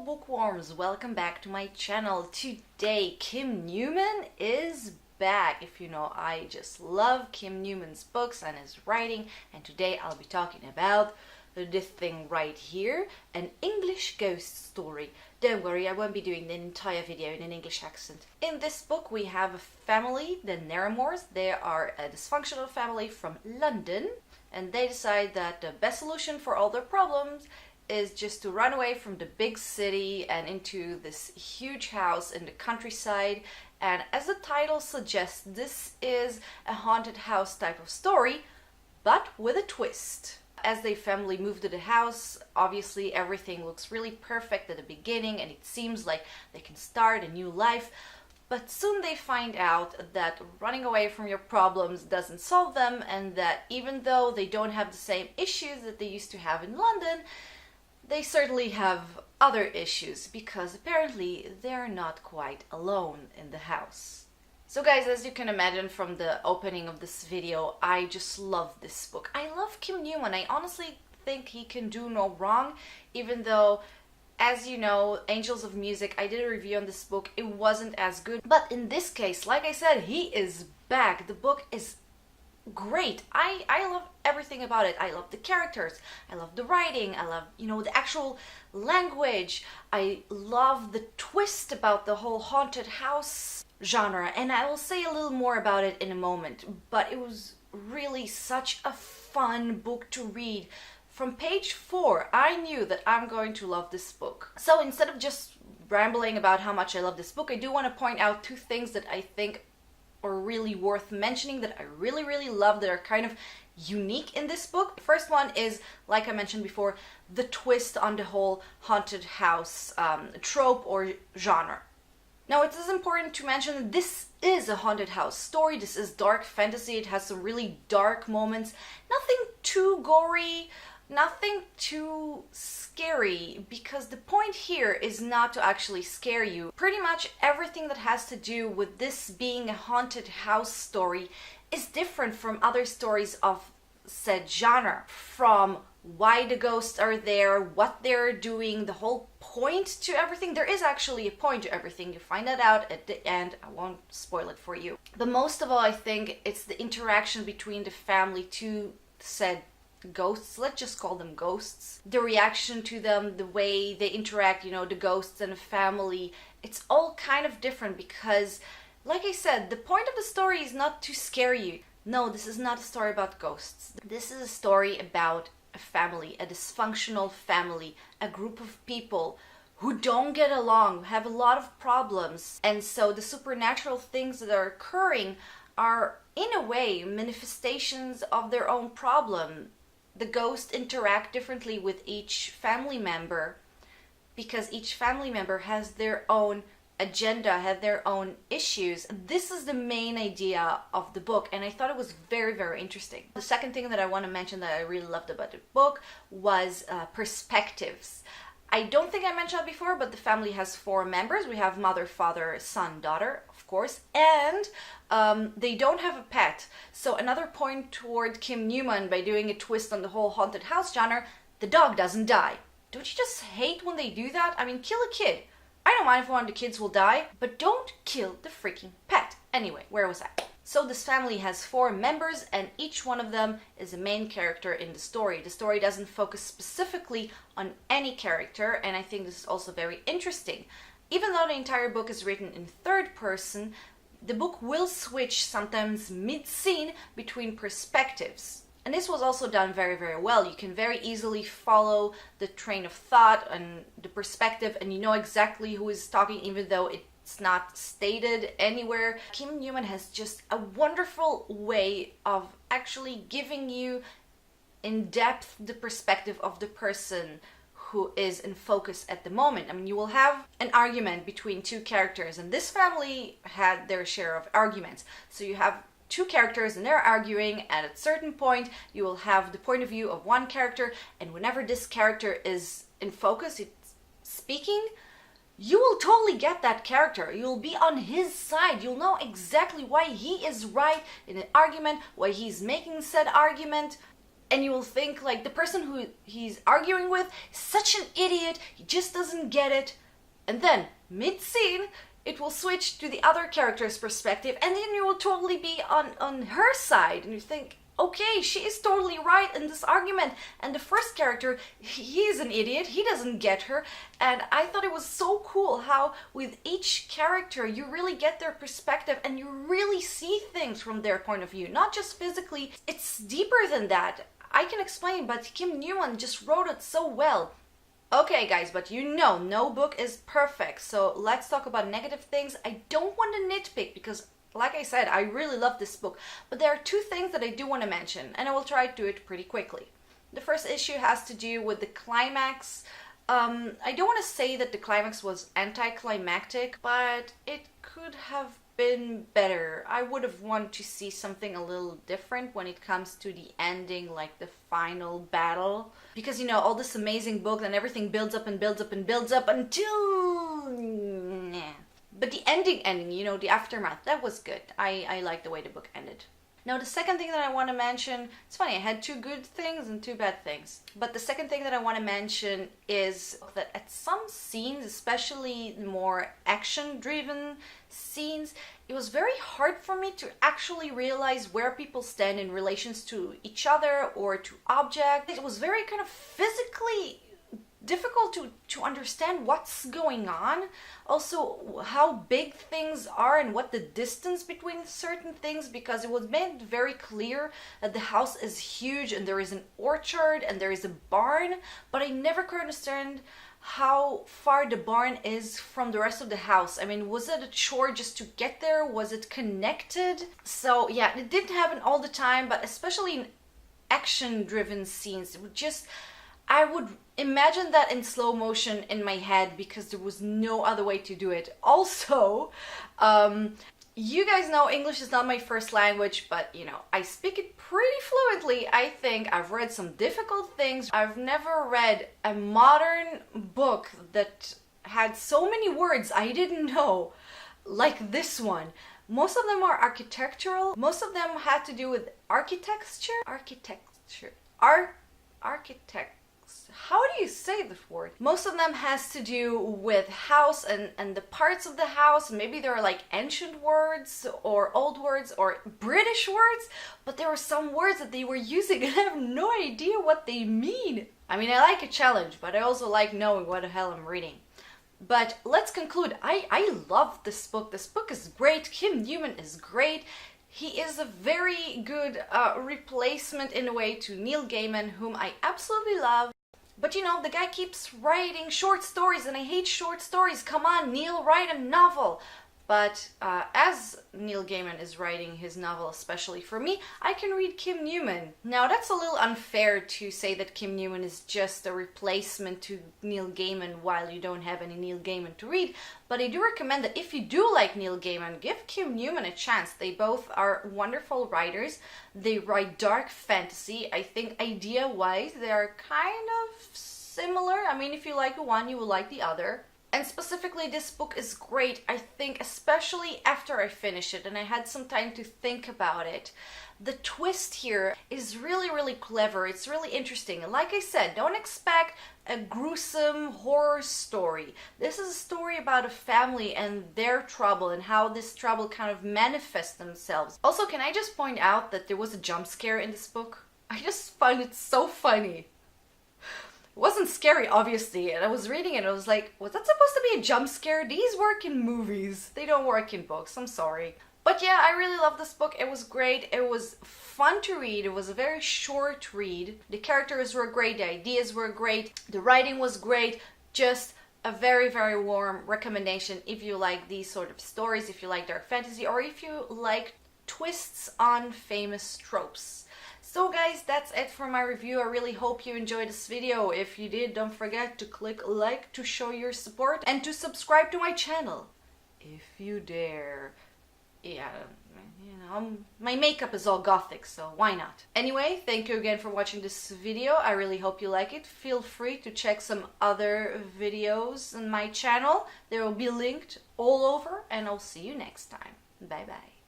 bookworms, welcome back to my channel. Today Kim Newman is back. If you know, I just love Kim Newman's books and his writing, and today I'll be talking about this thing right here, an English ghost story. Don't worry, I won't be doing the entire video in an English accent. In this book we have a family, the Naramores. They are a dysfunctional family from London, and they decide that the best solution for all their problems is just to run away from the big city and into this huge house in the countryside. And as the title suggests, this is a haunted house type of story, but with a twist. As the family move to the house, obviously everything looks really perfect at the beginning and it seems like they can start a new life. But soon they find out that running away from your problems doesn't solve them, and that even though they don't have the same issues that they used to have in London, they certainly have other issues, because apparently they're not quite alone in the house. So guys, as you can imagine from the opening of this video, I just love this book. I love Kim Newman. I honestly think he can do no wrong, even though, as you know, Angels of Music, I did a review on this book. It wasn't as good. But in this case, like I said, he is back. The book is great. I love everything about it. I love the characters, I love the writing, I love, the actual language. I love the twist about the whole haunted house genre, and I will say a little more about it in a moment. But it was really such a fun book to read. From page 4, I knew that I'm going to love this book. So instead of just rambling about how much I love this book, I do want to point out two things that I think are really worth mentioning, that I really love, that are kind of unique in this book. The first one is, like I mentioned before, the twist on the whole haunted house trope or genre. Now, it is important to mention that this is a haunted house story. This is dark fantasy. It has some really dark moments. Nothing too gory, nothing too scary, because the point here is not to actually scare you. Pretty much everything that has to do with this being a haunted house story is different from other stories of said genre. From why the ghosts are there, what they're doing, the whole point to everything. There is actually a point to everything. You find that out at the end. I won't spoil it for you. But most of all, I think it's the interaction between the family to said ghosts. Let's just call them ghosts. The reaction to them, the way they interact, the ghosts and the family. It's all kind of different because, like I said, the point of the story is not to scare you. No, this is not a story about ghosts. This is a story about a family, a dysfunctional family, a group of people who don't get along, have a lot of problems. And so the supernatural things that are occurring are, in a way, manifestations of their own problem. The ghosts interact differently with each family member because each family member has their own agenda, have their own issues. This is the main idea of the book, and I thought it was very interesting. The second thing that I want to mention that I really loved about the book was perspectives. I don't think I mentioned that before, but the family has 4 members. We have mother, father, son, daughter, of course, and they don't have a pet. So another point toward Kim Newman by doing a twist on the whole haunted house genre, the dog doesn't die. Don't you just hate when they do that? I mean, kill a kid. I don't mind if one of the kids will die, but don't kill the freaking pet. Anyway, where was I? So this family has 4 members, and each one of them is a main character in the story. The story doesn't focus specifically on any character, and I think this is also very interesting. Even though the entire book is written in third person, the book will switch sometimes mid-scene between perspectives. And this was also done very well. You can very easily follow the train of thought and the perspective, and you know exactly who is talking, even though it's not stated anywhere. Kim Newman has just a wonderful way of actually giving you in depth the perspective of the person who is in focus at the moment. I mean, you will have an argument between 2 characters, and this family had their share of arguments. So you have 2 characters and they're arguing, and at a certain point you will have the point of view of one character, and whenever this character is in focus, it's speaking, you will totally get that character. You'll be on his side. You'll know exactly why he is right in an argument, why he's making said argument. and you will think like the person who he's arguing with is such an idiot, he just doesn't get it. And then mid-scene, it will switch to the other character's perspective, and then you will totally be on her side, and you think, okay, she is totally right in this argument. And the first character, he's an idiot, he doesn't get her. And I thought it was so cool how with each character you really get their perspective and you really see things from their point of view, not just physically. It's deeper than that. I can explain, but Kim Newman just wrote it so well. Okay guys, but you know, no book is perfect, so let's talk about negative things. I don't want to nitpick because, like I said, I really love this book, but there are two things that I do want to mention, and I will try to do it pretty quickly. The first issue has to do with the climax. I don't want to say that the climax was anticlimactic, but it could have been better. I would have wanted to see something a little different when it comes to the ending, like the final battle. Because, you know, all this amazing book and everything builds up and builds up and builds up until... Nah. But the ending, you know, the aftermath, that was good. I like the way the book ended. Now, the second thing that I want to mention, it's funny, I had two good things and two bad things. But the second thing that I want to mention is that at some scenes, especially more action-driven scenes, it was very hard for me to actually realize where people stand in relations to each other or to objects. It was very kind of physically difficult to understand what's going on. Also, how big things are and what the distance between certain things, because it was made very clear that the house is huge and there is an orchard and there is a barn, but I never could understand how far the barn is from the rest of the house. I mean, was it a chore just to get there? Was it connected? So yeah, it didn't happen all the time, but especially in action-driven scenes, it would just... I would imagine that in slow motion in my head because there was no other way to do it. Also, you guys know English is not my first language, but you know, I speak it pretty fluently. I think I've read some difficult things. I've never read a modern book that had so many words I didn't know like this one. Most of them are architectural. Most of them had to do with architecture. How do you say this word? Most of them has to do with house and the parts of the house. Maybe there are like ancient words or old words or British words, but there were some words that they were using and I have no idea what they mean. I mean, I like a challenge, but I also like knowing what the hell I'm reading. But let's conclude. I love this book. This book is great. Kim Newman is great. He is a very good replacement in a way to Neil Gaiman, whom I absolutely love. But you know, the guy keeps writing short stories and I hate short stories. Come on, Neil, write a novel. But as Neil Gaiman is writing his novel, especially for me, I can read Kim Newman. Now, that's a little unfair to say that Kim Newman is just a replacement to Neil Gaiman while you don't have any Neil Gaiman to read. But I do recommend that if you do like Neil Gaiman, give Kim Newman a chance. They both are wonderful writers. They write dark fantasy. I think idea-wise, they are kind of similar. I mean, if you like one, you will like the other. And specifically, this book is great, I think, especially after I finish it and I had some time to think about it. The twist here is really, really clever. It's really interesting. And like I said, don't expect a gruesome horror story. This is a story about a family and their trouble and how this trouble kind of manifests themselves. Also, can I just point out that there was a jump scare in this book? I just find it so funny. It wasn't scary, obviously, and I was reading it and I was like, was that supposed to be a jump scare? These work in movies. They don't work in books. I'm sorry. But yeah, I really love this book. It was great. It was fun to read. It was a very short read. The characters were great. The ideas were great. The writing was great. Just a very, very warm recommendation if you like these sort of stories, if you like dark fantasy, or if you like twists on famous tropes. So guys, that's it for my review. I really hope you enjoyed this video. If you did, don't forget to click like to show your support and to subscribe to my channel. If you dare. Yeah, you know, my makeup is all gothic, so why not? Anyway, thank you again for watching this video. I really hope you like it. Feel free to check some other videos on my channel. They will be linked all over, and I'll see you next time. Bye bye.